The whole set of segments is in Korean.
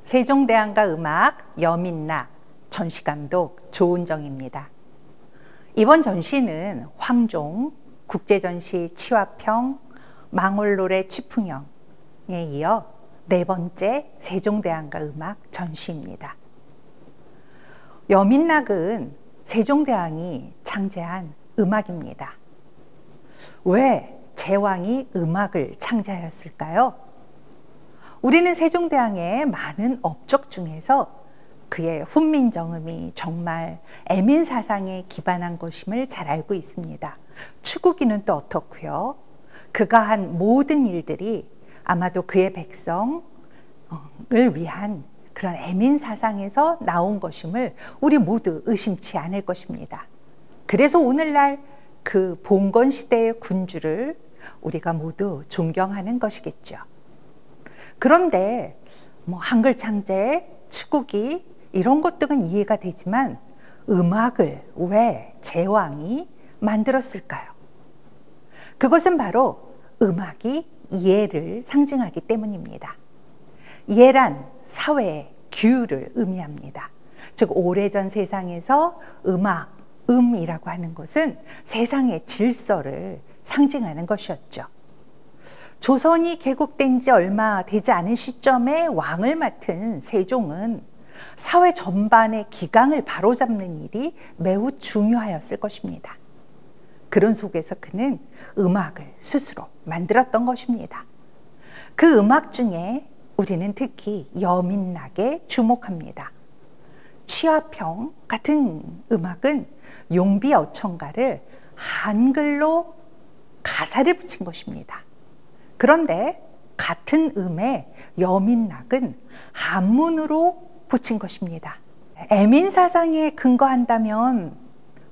세종대왕가 음악 여민락, 전시감독 조은정입니다. 이번 전시는 황종, 국제전시 치화평, 망올노래 취풍영에 이어 네 번째 세종대왕가 음악 전시입니다. 여민락은 세종대왕이 창제한 음악입니다. 왜 제왕이 음악을 창제하였을까요? 우리는 세종대왕의 많은 업적 중에서 그의 훈민정음이 정말 애민사상에 기반한 것임을 잘 알고 있습니다. 추구기는 또 어떻고요? 그가 한 모든 일들이 아마도 그의 백성을 위한 그런 애민사상에서 나온 것임을 우리 모두 의심치 않을 것입니다. 그래서 오늘날 그 봉건시대의 군주를 우리가 모두 존경하는 것이겠죠. 그런데 한글 창제, 추구기 이런 것들은 이해가 되지만 음악을 왜 제왕이 만들었을까요? 그것은 바로 음악이 이해를 상징하기 때문입니다. 이해란 사회의 규율을 의미합니다. 즉 오래전 세상에서 음악, 음이라고 하는 것은 세상의 질서를 상징하는 것이었죠. 조선이 개국된 지 얼마 되지 않은 시점에 왕을 맡은 세종은 사회 전반의 기강을 바로잡는 일이 매우 중요하였을 것입니다. 그런 속에서 그는 음악을 스스로 만들었던 것입니다. 그 음악 중에 우리는 특히 여민락에 주목합니다. 치화평 같은 음악은 용비어천가를 한글로 가사를 붙인 것입니다. 그런데 같은 음에 여민락은 한문으로 붙인 것입니다. 애민사상에 근거한다면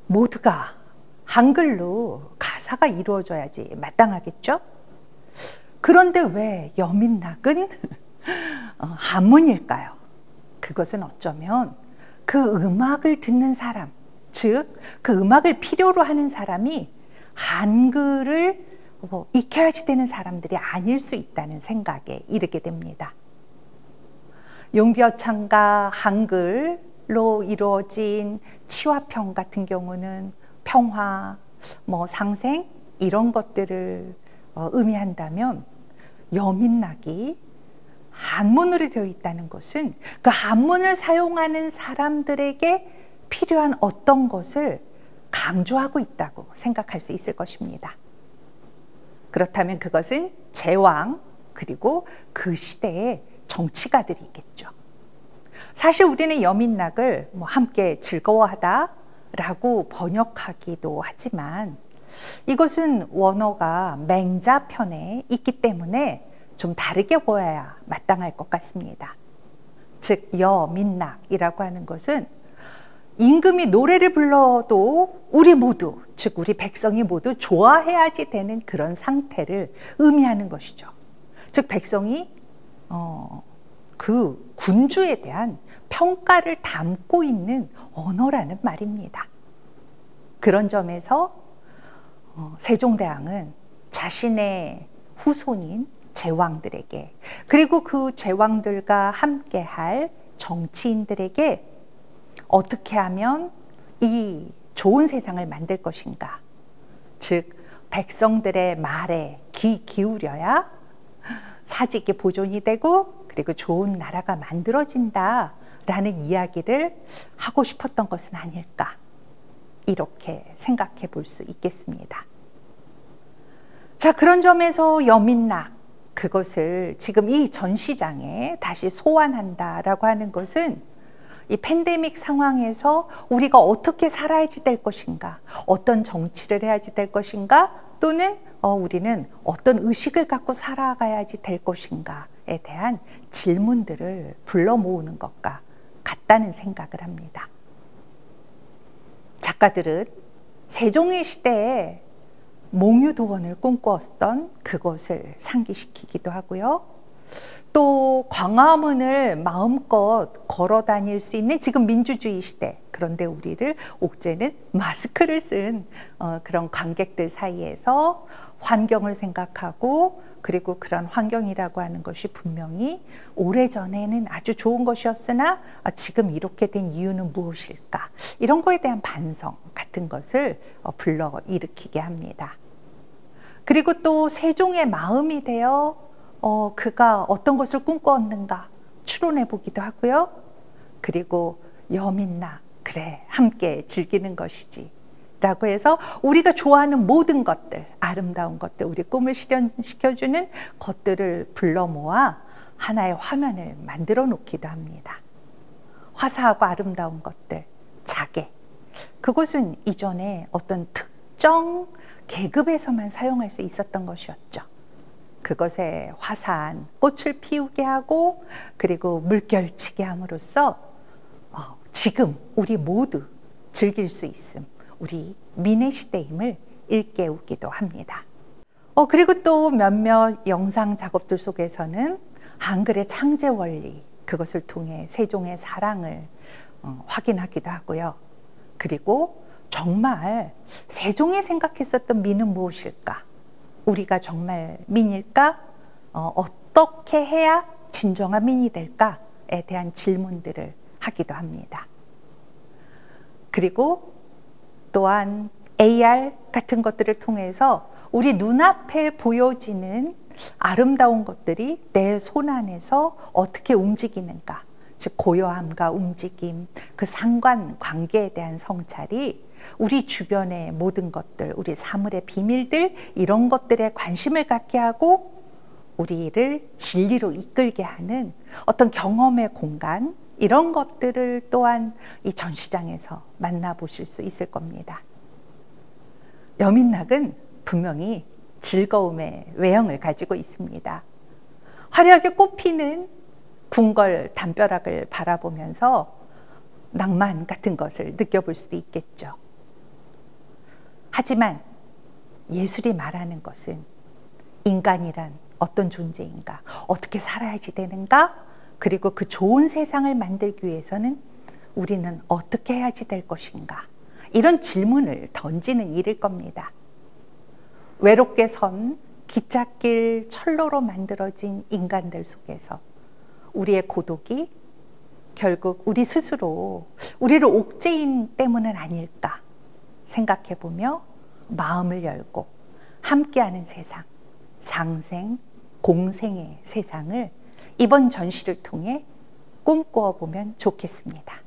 모두가 한글로 가사가 이루어져야지 마땅하겠죠? 그런데 왜 여민락은 한문일까요? 그것은 어쩌면 그 음악을 듣는 사람, 즉 그 음악을 필요로 하는 사람이 한글을 익혀야지 되는 사람들이 아닐 수 있다는 생각에 이르게 됩니다. 용비어천가 한글로 이루어진 치화평 같은 경우는 평화, 상생 이런 것들을 의미한다면 여민락이 한문으로 되어 있다는 것은 그 한문을 사용하는 사람들에게 필요한 어떤 것을 강조하고 있다고 생각할 수 있을 것입니다. 그렇다면 그것은 제왕 그리고 그 시대의 정치가들이겠죠. 사실 우리는 여민락을 함께 즐거워하다라고 번역하기도 하지만 이것은 원어가 맹자편에 있기 때문에 좀 다르게 보아야 마땅할 것 같습니다. 즉 여민락이라고 하는 것은 임금이 노래를 불러도 우리 모두, 즉 우리 백성이 모두 좋아해야지 되는 그런 상태를 의미하는 것이죠. 즉 백성이 그 군주에 대한 평가를 담고 있는 언어라는 말입니다. 그런 점에서 세종대왕은 자신의 후손인 제왕들에게 그리고 그 제왕들과 함께할 정치인들에게 어떻게 하면 이 좋은 세상을 만들 것인가, 즉 백성들의 말에 귀 기울여야 사직이 보존이 되고 그리고 좋은 나라가 만들어진다라는 이야기를 하고 싶었던 것은 아닐까, 이렇게 생각해 볼 수 있겠습니다. 자, 그런 점에서 여민락, 그것을 지금 이 전시장에 다시 소환한다라고 하는 것은 이 팬데믹 상황에서 우리가 어떻게 살아야지 될 것인가, 어떤 정치를 해야지 될 것인가, 또는 우리는 어떤 의식을 갖고 살아가야지 될 것인가에 대한 질문들을 불러 모으는 것과 같다는 생각을 합니다. 작가들은 세종의 시대에 몽유도원을 꿈꾸었던 그것을 상기시키기도 하고요. 또 광화문을 마음껏 걸어 다닐 수 있는 지금 민주주의 시대, 그런데 우리를 옥죄는 마스크를 쓴 그런 관객들 사이에서 환경을 생각하고 그리고 그런 환경이라고 하는 것이 분명히 오래전에는 아주 좋은 것이었으나 지금 이렇게 된 이유는 무엇일까? 이런 거에 대한 반성 같은 것을 불러일으키게 합니다. 그리고 또 세종의 마음이 되어 그가 어떤 것을 꿈꾸었는가 추론해 보기도 하고요. 그리고 여민나 그래 함께 즐기는 것이지 라고 해서 우리가 좋아하는 모든 것들, 아름다운 것들, 우리 꿈을 실현시켜주는 것들을 불러 모아 하나의 화면을 만들어 놓기도 합니다. 화사하고 아름다운 것들, 자개. 그것은 이전에 어떤 특정 계급에서만 사용할 수 있었던 것이었죠. 그것에 화사한 꽃을 피우게 하고 그리고 물결치게 함으로써 지금 우리 모두 즐길 수 있음. 우리 민의 시대임을 일깨우기도 합니다. 그리고 또 몇몇 영상 작업들 속에서는 한글의 창제 원리, 그것을 통해 세종의 사랑을 확인하기도 하고요. 그리고 정말 세종이 생각했었던 민은 무엇일까? 우리가 정말 민일까? 어떻게 해야 진정한 민이 될까에 대한 질문들을 하기도 합니다. 그리고 또한 AR 같은 것들을 통해서 우리 눈앞에 보여지는 아름다운 것들이 내 손 안에서 어떻게 움직이는가, 즉 고요함과 움직임, 그 상관관계에 대한 성찰이 우리 주변의 모든 것들, 우리 사물의 비밀들, 이런 것들에 관심을 갖게 하고 우리를 진리로 이끌게 하는 어떤 경험의 공간, 이런 것들을 또한 이 전시장에서 만나보실 수 있을 겁니다. 여민낙은 분명히 즐거움의 외형을 가지고 있습니다. 화려하게 꽃피는 궁궐 담벼락을 바라보면서 낭만 같은 것을 느껴볼 수도 있겠죠. 하지만 예술이 말하는 것은 인간이란 어떤 존재인가, 어떻게 살아야지 되는가, 그리고 그 좋은 세상을 만들기 위해서는 우리는 어떻게 해야지 될 것인가, 이런 질문을 던지는 일일 겁니다. 외롭게 선 기찻길 철로로 만들어진 인간들 속에서 우리의 고독이 결국 우리 스스로 우리를 옥죄인 때문은 아닐까 생각해보며 마음을 열고 함께하는 세상, 상생, 공생의 세상을 이번 전시를 통해 꿈꾸어 보면 좋겠습니다.